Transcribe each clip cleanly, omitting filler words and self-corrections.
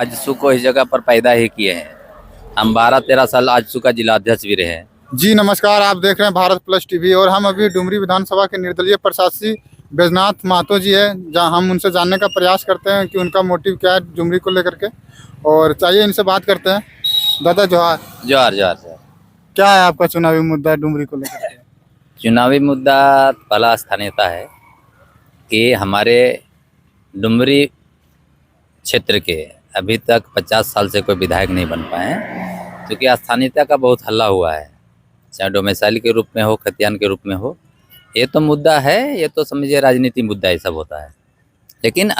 आजसू को इस जगह पर पैदा ही किए हैं। हम 12-13 साल आजसू का जिला अध्यक्ष भी रहे हैं। जी नमस्कार, आप देख रहे हैं भारत प्लस टीवी और हम अभी डुमरी विधानसभा के निर्दलीय प्रत्याशी बैजनाथ महतो जी है, जहां हम उनसे जानने का प्रयास करते हैं कि उनका मोटिव क्या है डुमरी को लेकर के। और चाहिए इनसे बात करते हैं। दादा जोहार। जोहार जोहार सर। क्या है आपका चुनावी मुद्दा डुमरी को लेकर के? चुनावी मुद्दा पहला स्थानीयता है कि हमारे डुमरी क्षेत्र के अभी तक 50 साल से कोई विधायक नहीं बन पाए हैं, क्योंकि स्थानीयता का बहुत हल्ला हुआ है, चाहे डोमिसाइल के रूप में हो, खतियान के रूप में हो। ये तो मुद्दा है, ये तो समझिए राजनीति मुद्दा ये सब होता है। लेकिन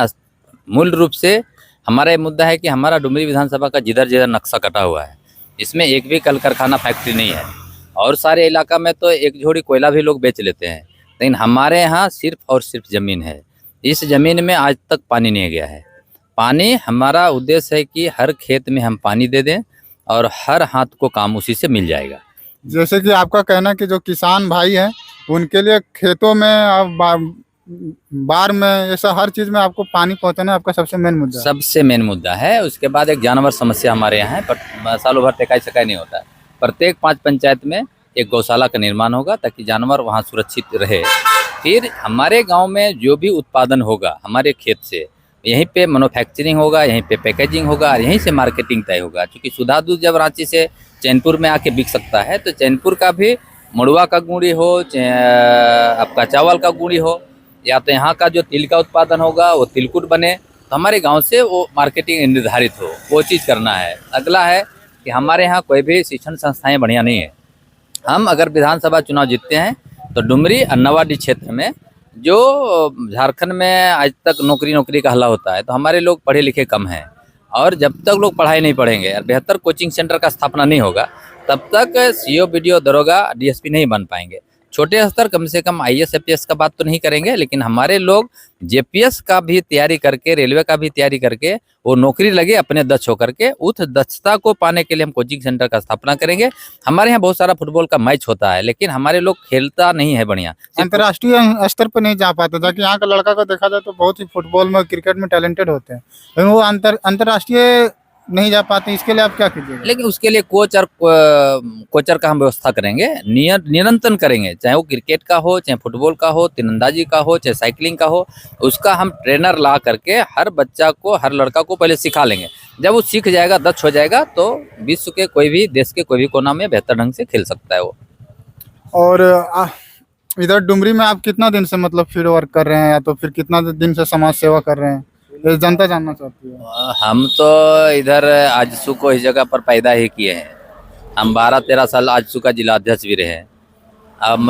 मूल रूप से हमारा ये मुद्दा है कि हमारा डुमरी विधानसभा का जिधर जिधर नक्शा कटा हुआ है, इसमें एक भी कल कारखाना फैक्ट्री नहीं है। और सारे इलाका में तो एक झोड़ी कोयला भी लोग बेच लेते हैं, लेकिन हमारे यहाँ सिर्फ और सिर्फ ज़मीन है। इस ज़मीन में आज तक पानी नहीं गया है। पानी, हमारा उद्देश्य है कि हर खेत में हम पानी दे दें और हर हाथ को काम उसी से मिल जाएगा। जैसे कि आपका कहना कि जो किसान भाई हैं उनके लिए खेतों में बार में ऐसा हर चीज़ में आपको पानी पहुंचाना आपका सबसे मेन मुद्दा है। सबसे मेन मुद्दा है। उसके बाद एक जानवर समस्या हमारे यहाँ है, पर सालों भर टेकाई सकाई नहीं होता है। प्रत्येक 5 पंचायत में एक गौशाला का निर्माण होगा ताकि जानवर वहाँ सुरक्षित रहे। फिर हमारे गांव में जो भी उत्पादन होगा हमारे खेत से, यहीं पे मैन्युफैक्चरिंग होगा, यहीं पे पैकेजिंग होगा और यहीं से मार्केटिंग तय होगा। क्योंकि सुधा दूध जब रांची से चैनपुर में आके बिक सकता है, तो चैनपुर का भी मड़ुआ का गुड़ी हो, आपका चावल का गुड़ी हो, या तो यहाँ का जो तिल का उत्पादन होगा वो तिलकुट बने, तो हमारे गांव से वो मार्केटिंग निर्धारित हो, वो चीज़ करना है। अगला है कि हमारे यहाँ कोई भी शिक्षण संस्थाएं बढ़िया नहीं है। हम अगर विधानसभा चुनाव जीतते हैं तो डुमरी और नवाडी क्षेत्र में, जो झारखंड में आज तक नौकरी का हल्ला होता है, तो हमारे लोग पढ़े लिखे कम हैं। और जब तक लोग पढ़ाई नहीं पढ़ेंगे और बेहतर कोचिंग सेंटर का स्थापना नहीं होगा, तब तक सीओ, बीडीओ, दरोगा, डीएसपी नहीं बन पाएंगे। छोटे स्तर कम से कम आईएएस, एपीएस का बात तो नहीं करेंगे, लेकिन हमारे लोग जेपीएस का भी तैयारी करके, रेलवे का भी तैयारी करके वो नौकरी लगे अपने दक्ष होकर के। उस दक्षता को पाने के लिए हम कोचिंग सेंटर का स्थापना करेंगे। हमारे यहाँ बहुत सारा फुटबॉल का मैच होता है, लेकिन हमारे लोग खेलता नहीं है बढ़िया, अंतर्राष्ट्रीय स्तर पर नहीं जा पाता। ताकि यहाँ का लड़का को देखा जाए तो बहुत ही फुटबॉल में, क्रिकेट में टैलेंटेड होते हैं, लेकिन वो अंतर्राष्ट्रीय नहीं जा पाते। इसके लिए आप क्या कीजिएगा? लेकिन उसके लिए कोचर का हम व्यवस्था करेंगे, निरंतर करेंगे। चाहे वो क्रिकेट का हो, चाहे फुटबॉल का हो, तीरंदाजी का हो, चाहे साइकिलिंग का हो, उसका हम ट्रेनर ला करके हर बच्चा को, हर लड़का को पहले सिखा लेंगे। जब वो सीख जाएगा, दक्ष हो जाएगा, तो विश्व के कोई भी देश के कोई भी कोना में बेहतर ढंग से खेल सकता है वो। और इधर डुमरी में आप कितना दिन से मतलब फील्ड वर्क कर रहे हैं, या तो फिर कितना दिन से समाज सेवा कर रहे हैं, ये जनता जानना चाहती है। हम तो इधर आजसू को इस जगह पर पैदा ही किए हैं। हम 12-13 साल आजसू का जिला अध्यक्ष भी रहे हैं। अब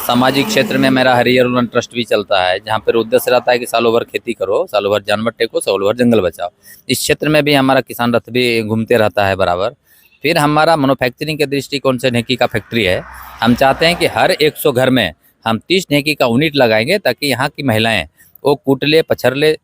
सामाजिक क्षेत्र में मेरा हरियर उड़न ट्रस्ट भी चलता है, जहाँ पर उद्देश्य रहता है कि सालों भर खेती करो, सालों भर जानवर टेको, सालों भर जंगल बचाओ। इस क्षेत्र में भी हमारा किसान रथ भी घूमते रहता है बराबर। फिर हमारा मैन्युफैक्चरिंग के दृष्टिकोण से ढेंकी का फैक्ट्री है। हम चाहते हैं कि हर 100 घर में हम 30 ढेंकी का यूनिट लगाएंगे, ताकि यहाँ की महिलाएँ वो कूट ले, पछर ले,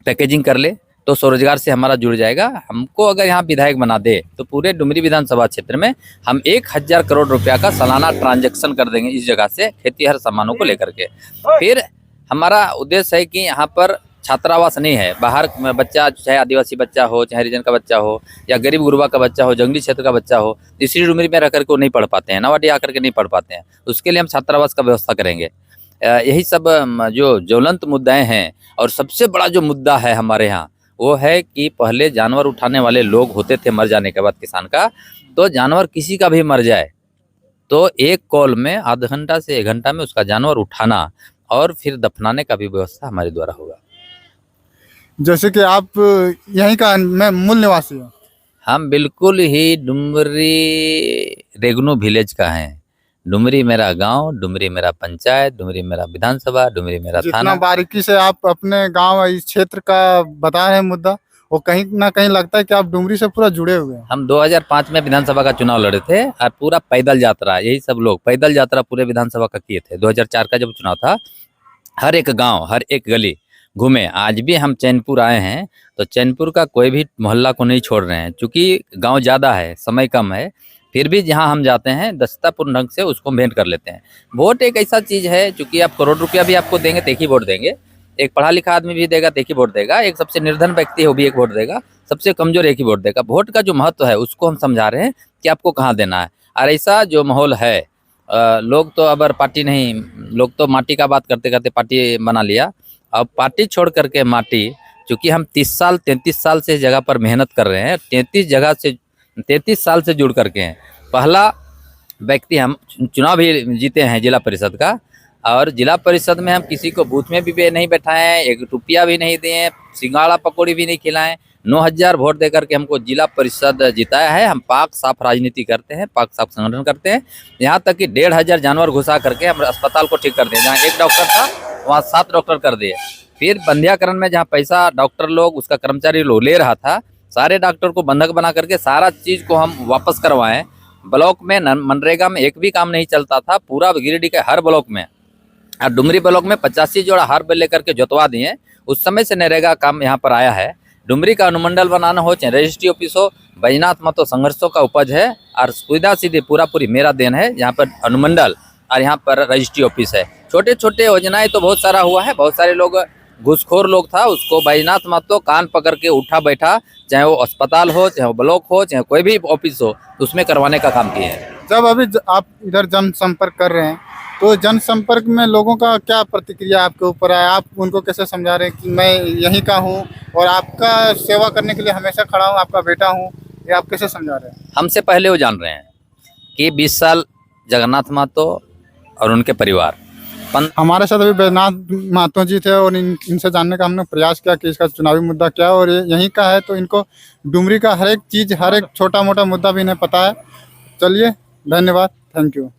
पैकेजिंग कर ले, तो स्वरोजगार से हमारा जुड़ जाएगा। हमको अगर यहाँ विधायक बना दे तो पूरे डुमरी विधानसभा क्षेत्र में हम 1000 करोड़ रुपया का सालाना ट्रांजैक्शन कर देंगे इस जगह से, खेती हर सामानों को लेकर के। फिर हमारा उद्देश्य है कि यहाँ पर छात्रावास नहीं है। बाहर में बच्चा, चाहे आदिवासी बच्चा हो, चाहे हरिजन का बच्चा हो, या गरीब गुरबा का बच्चा हो, जंगली क्षेत्र का बच्चा हो, इसी डुमरी में रह करके वो नहीं पढ़ पाते हैं, नवाडी आकर के नहीं पढ़ पाते हैं। उसके लिए हम छात्रावास का व्यवस्था करेंगे। यही सब जो ज्वलंत मुद्दाएं हैं। और सबसे बड़ा जो मुद्दा है हमारे यहाँ, वो है कि पहले जानवर उठाने वाले लोग होते थे, मर जाने के बाद किसान का, तो जानवर किसी का भी मर जाए तो एक कॉल में आधा घंटा से 1 घंटा में उसका जानवर उठाना और फिर दफनाने का भी व्यवस्था हमारे द्वारा होगा। जैसे कि आप यहीं का मैं मूल निवासी हूँ। हम बिल्कुल ही डुमरी रेगनू विलेज का हैं। डुमरी मेरा गांव, डुमरी मेरा पंचायत, डुमरी मेरा विधानसभा, डुमरी मेरा थाना। जितना बारीकी से आप अपने गांव, इस क्षेत्र का बता रहे हैं मुद्दा, वो कहीं ना कहीं लगता है कि आप डुमरी से पूरा जुड़े हुए हैं। हम 2005 में विधानसभा का चुनाव लड़े थे और पूरा पैदल यात्रा, यही सब लोग पैदल यात्रा पूरे विधानसभा का किए थे। 2004 का जब चुनाव था, हर एक गाँव, हर एक गली घूमे। आज भी हम चैनपुर आए हैं तो चैनपुर का कोई भी मोहल्ला को नहीं छोड़ रहे हैं, क्योंकि गांव ज़्यादा है, समय कम है। फिर भी जहां हम जाते हैं दक्षतापूर्ण ढंग से उसको भेंट कर लेते हैं। वोट एक ऐसा चीज़ है, चूँकि आप करोड़ रुपया भी आपको देंगे तो एक ही वोट देंगे, एक पढ़ा लिखा आदमी भी देगा तो एक ही वोट देगा, एक सबसे निर्धन व्यक्ति है वो भी एक वोट देगा, सबसे कमजोर एक ही वोट देगा। वोट का जो महत्व है उसको हम समझा रहे हैं कि आपको कहाँ देना है। और ऐसा जो माहौल है, लोग तो अब पार्टी नहीं, लोग तो माटी का बात करते करते पार्टी बना लिया। अब पार्टी छोड़ करके माटी, चूँकि हम 33 साल से इस जगह पर मेहनत कर रहे हैं, 33 साल से जुड़ करके हैं। पहला व्यक्ति हम चुनाव भी जीते हैं जिला परिषद का, और जिला परिषद में हम किसी को बूथ में भी नहीं बैठाए हैं, 1 रुपया भी नहीं दिए, सिंगाड़ा पकौड़ी भी नहीं खिलाएं। 9000 वोट दे करके हमको जिला परिषद जिताया है। हम पाक साफ राजनीति करते हैं, पाक साफ संगठन करते हैं। यहाँ तक कि 1500 जानवर घुसा करके हम अस्पताल को ठीक कर दिए। जहाँ 1 डॉक्टर था वहाँ 7 डॉक्टर कर दिए। फिर बंध्याकरण में जहाँ पैसा डॉक्टर लोग, उसका कर्मचारी लोग ले रहा था, सारे डॉक्टर को बंधक बना करके सारा चीज़ को हम वापस करवाएं। ब्लॉक में मनरेगा में एक भी काम नहीं चलता था, पूरा गिरिडीह के हर ब्लॉक में और डुमरी ब्लॉक में 85 जोड़ा हर बेल लेकर के जोतवा दिए। उस समय से नरेगा काम यहाँ पर आया है। डुमरी का अनुमंडल बनाना हो चाहे रजिस्ट्री ऑफिस हो, बैजनाथ महतो संघर्षों का उपज है और सुविधा सीधी पूरी मेरा देन है। यहाँ पर अनुमंडल और यहाँ पर रजिस्ट्री ऑफिस है। छोटे छोटे योजनाएं तो बहुत सारा हुआ है। बहुत सारे लोग, घुसखोर लोग था, उसको बैजनाथ महतो कान पकड़ के उठा बैठा, चाहे वो अस्पताल हो, चाहे वो ब्लॉक हो, चाहे कोई भी ऑफिस हो, उसमें करवाने का काम किए हैं। जब अभी आप इधर जनसंपर्क कर रहे हैं तो जनसंपर्क में लोगों का क्या प्रतिक्रिया आपके ऊपर है? आप उनको कैसे समझा रहे हैं कि मैं यहीं का हूँ और आपका सेवा करने के लिए हमेशा खड़ा हूँ, आपका बेटा हूँ, ये आप कैसे समझा रहे हैं? हमसे पहले वो जान रहे हैं कि 20 साल जगन्नाथ महतो और उनके परिवार। हमारे साथ अभी बैजनाथ महतो जी थे और इनसे जानने का हमने प्रयास किया कि इसका चुनावी मुद्दा क्या है, और ये यहीं का है तो इनको डुमरी का हर एक चीज़, हर एक छोटा मोटा मुद्दा भी इन्हें पता है। चलिए, धन्यवाद, थैंक यू।